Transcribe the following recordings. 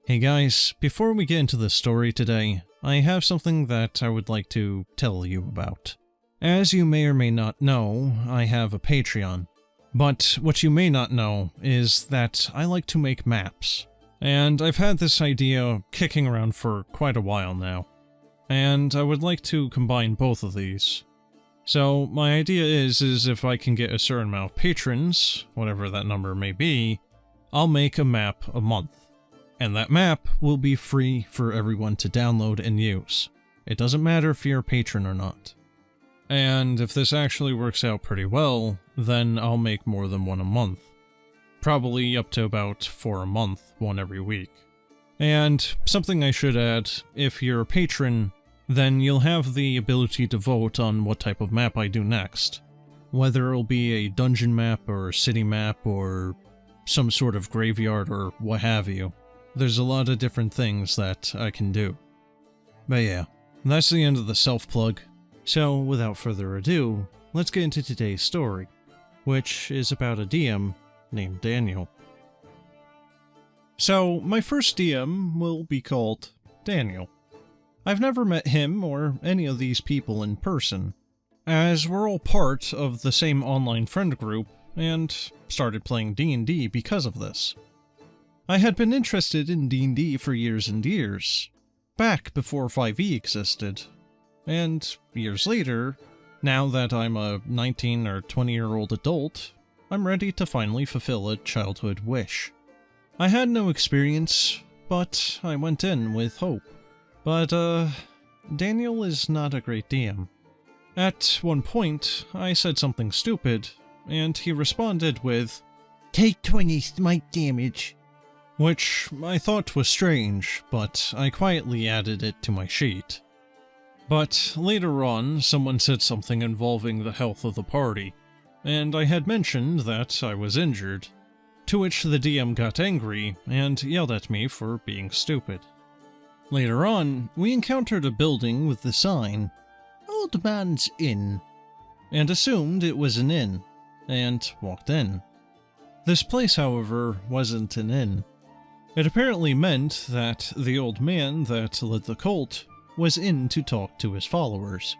Hey guys, before we get into the story today, I have something that I would like to tell you about. As you may or may not know, I have a Patreon. But what you may not know is that I like to make maps. And I've had this idea kicking around for quite a while now. And I would like to combine both of these. So my idea is if I can get a certain amount of patrons, whatever that number may be, I'll make a map a month. And that map will be free for everyone to download and use. It doesn't matter if you're a patron or not. And if this actually works out pretty well, then I'll make more than one a month. Probably up to about 4 a month, one every week. And something I should add, if you're a patron, then you'll have the ability to vote on what type of map I do next. Whether it'll be a dungeon map or a city map or some sort of graveyard or what have you. There's a lot of different things that I can do. But yeah, that's the end of the self-plug. So without further ado, let's get into today's story, which is about a DM named Daniel. So my first DM will be called Daniel. I've never met him or any of these people in person, as we're all part of the same online friend group and started playing D&D because of this. I had been interested in D&D for years and years, back before 5e existed, and years later, now that I'm a 19 or 20-year-old adult, I'm ready to finally fulfill a childhood wish. I had no experience, but I went in with hope. But, Daniel is not a great DM. At one point, I said something stupid, and he responded with, "Take 20 smite damage." Which I thought was strange, but I quietly added it to my sheet. But later on, someone said something involving the health of the party, and I had mentioned that I was injured, to which the DM got angry and yelled at me for being stupid. Later on, we encountered a building with the sign, "Old Man's Inn," and assumed it was an inn, and walked in. This place, however, wasn't an inn. It apparently meant that the old man that led the cult was in to talk to his followers.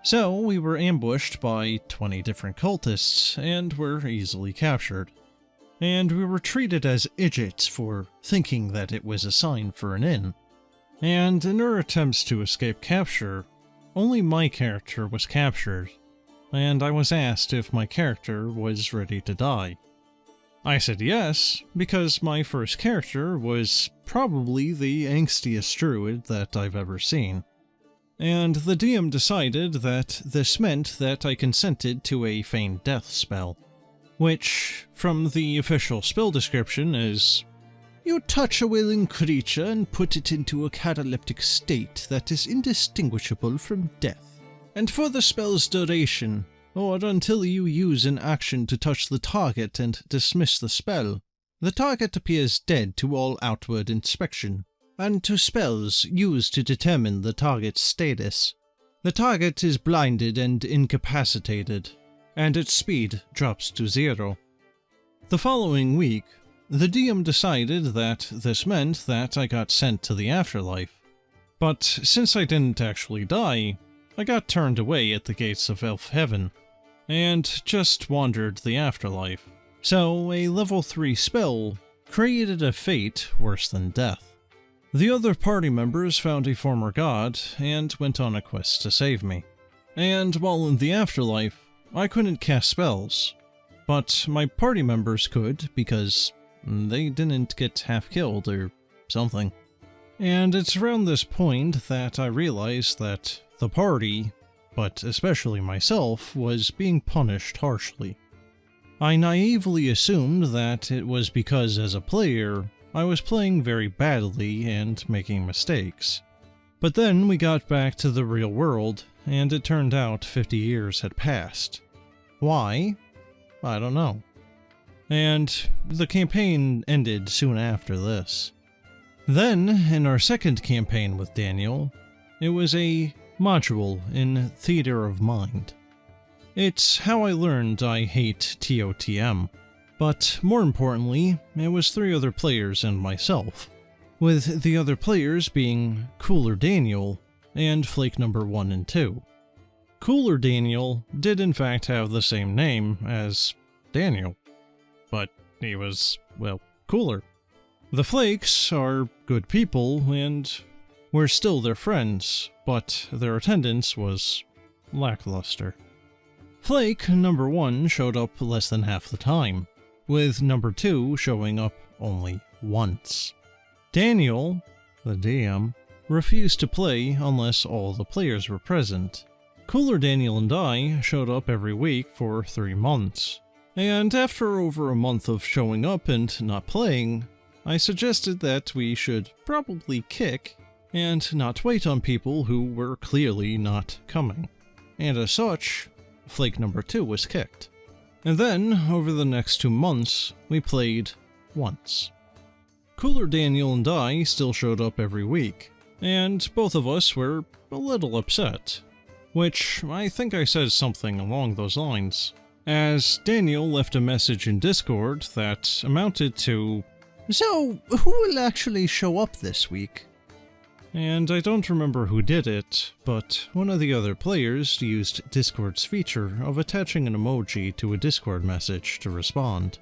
So we were ambushed by 20 different cultists and were easily captured. And we were treated as idiots for thinking that it was a sign for an inn. And in our attempts to escape capture, only my character was captured, and I was asked if my character was ready to die. I said yes, because my first character was probably the angstiest druid that I've ever seen. And the DM decided that this meant that I consented to a feigned death spell, which, from the official spell description, is: "You touch a willing creature and put it into a cataleptic state that is indistinguishable from death. And for the spell's duration, or until you use an action to touch the target and dismiss the spell, the target appears dead to all outward inspection, and to spells used to determine the target's status. The target is blinded and incapacitated, and its speed drops to 0. The following week, the DM decided that this meant that I got sent to the afterlife. But since I didn't actually die, I got turned away at the gates of Elf Heaven, and just wandered the afterlife. So a level 3 spell created a fate worse than death. The other party members found a former god and went on a quest to save me. And while in the afterlife, I couldn't cast spells, but my party members could because they didn't get half killed or something. And it's around this point that I realized that the party, but especially myself, was being punished harshly. I naively assumed that it was because as a player, I was playing very badly and making mistakes. But then we got back to the real world, and it turned out 50 years had passed. Why? I don't know. And the campaign ended soon after this. Then, in our second campaign with Daniel, it was a module in Theater of Mind. It's how I learned I hate TOTM, but more importantly, it was 3 other players and myself, with the other players being Cooler Daniel and Flake number 1 and 2. Cooler Daniel did in fact have the same name as Daniel, but he was, well, cooler. The Flakes are good people, and we're still their friends, but their attendance was lackluster. Flake number 1 showed up less than half the time, with number 2 showing up only once. Daniel, the DM, refused to play unless all the players were present. Cooler Daniel and I showed up every week for 3 months, and after over a month of showing up and not playing, I suggested that we should probably kick and not wait on people who were clearly not coming. And as such, Flake number 2 was kicked. And then, over the next 2 months, we played once. Cooler Daniel and I still showed up every week, and both of us were a little upset. Which, I think I said something along those lines, as Daniel left a message in Discord that amounted to, "So, who will actually show up this week?" And I don't remember who did it, but one of the other players used Discord's feature of attaching an emoji to a Discord message to respond.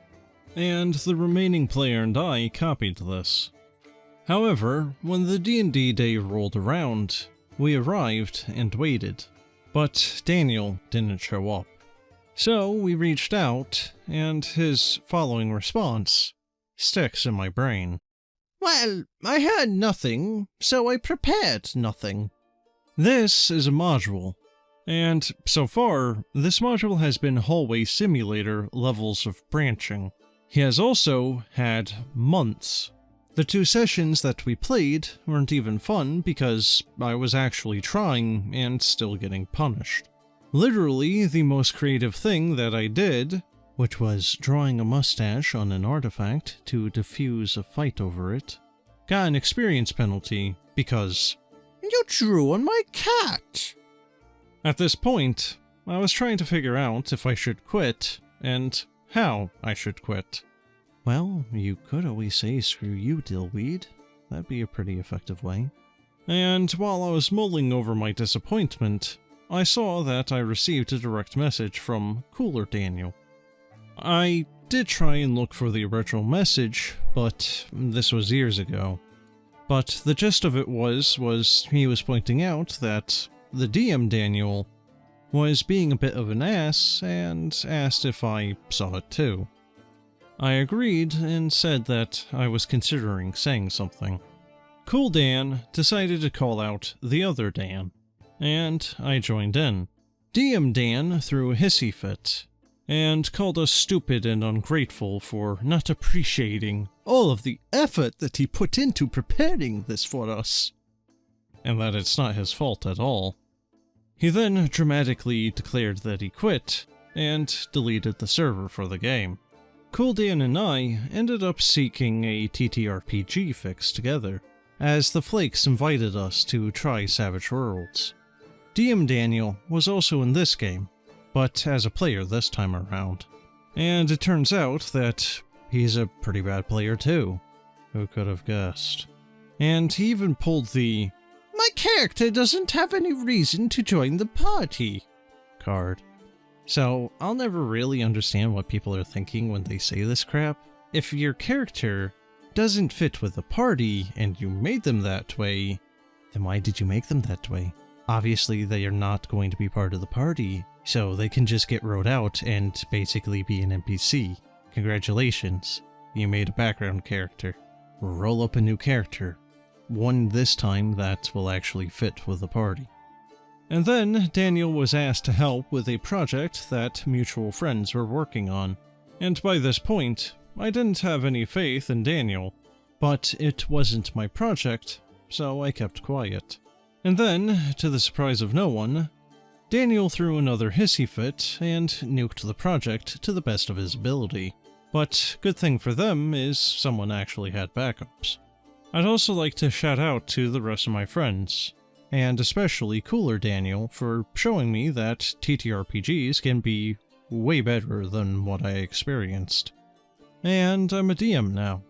And the remaining player and I copied this. However, when the D&D day rolled around, we arrived and waited. But Daniel didn't show up. So we reached out, and his following response sticks in my brain. "Well, I heard nothing, so I prepared nothing." This is a module, and so far, this module has been Hallway Simulator levels of branching. He has also had months. The 2 sessions that we played weren't even fun because I was actually trying and still getting punished. Literally, the most creative thing that I did, which was drawing a mustache on an artifact to defuse a fight over it, got an experience penalty because "You drew on my cat!" At this point, I was trying to figure out if I should quit and how I should quit. Well, you could always say "screw you, dillweed." That'd be a pretty effective way. And while I was mulling over my disappointment, I saw that I received a direct message from Cooler Daniel. I did try and look for the original message, but this was years ago. But the gist of it was he was pointing out that the DM Daniel was being a bit of an ass and asked if I saw it too. I agreed and said that I was considering saying something. Cool Dan decided to call out the other Dan, and I joined in. DM Dan threw a hissy fit, and called us stupid and ungrateful for not appreciating all of the effort that he put into preparing this for us, and that it's not his fault at all. He then dramatically declared that he quit, and deleted the server for the game. Cool Dan and I ended up seeking a TTRPG fix together, as the Flakes invited us to try Savage Worlds. DM Daniel was also in this game, but as a player this time around. And it turns out that he's a pretty bad player too. Who could have guessed? And he even pulled the "my character doesn't have any reason to join the party" card. So I'll never really understand what people are thinking when they say this crap. If your character doesn't fit with the party and you made them that way, then why did you make them that way? Obviously they are not going to be part of the party, so they can just get wrote out and basically be an NPC. Congratulations, you made a background character. Roll up a new character. One this time that will actually fit with the party. And then Daniel was asked to help with a project that mutual friends were working on. And by this point, I didn't have any faith in Daniel. But it wasn't my project, so I kept quiet. And then, to the surprise of no one, Daniel threw another hissy fit and nuked the project to the best of his ability. But good thing for them is someone actually had backups. I'd also like to shout out to the rest of my friends, and especially Cooler Daniel for showing me that TTRPGs can be way better than what I experienced. And I'm a DM now.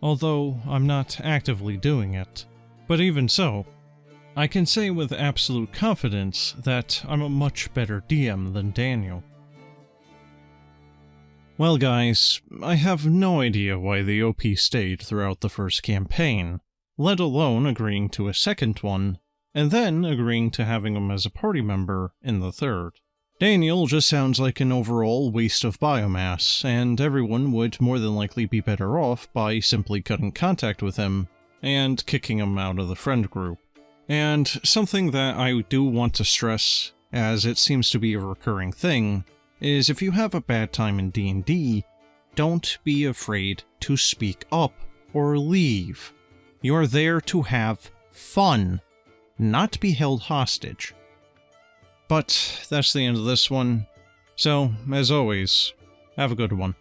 although I'm not actively doing it. But even so, I can say with absolute confidence that I'm a much better DM than Daniel. Well guys, I have no idea why the OP stayed throughout the first campaign, let alone agreeing to a second one, and then agreeing to having him as a party member in the third. Daniel just sounds like an overall waste of biomass, and everyone would more than likely be better off by simply cutting contact with him and kicking him out of the friend group. And something that I do want to stress, as it seems to be a recurring thing, is if you have a bad time in D&D, don't be afraid to speak up or leave. You are there to have fun, not be held hostage. But that's the end of this one, so, as always, have a good one.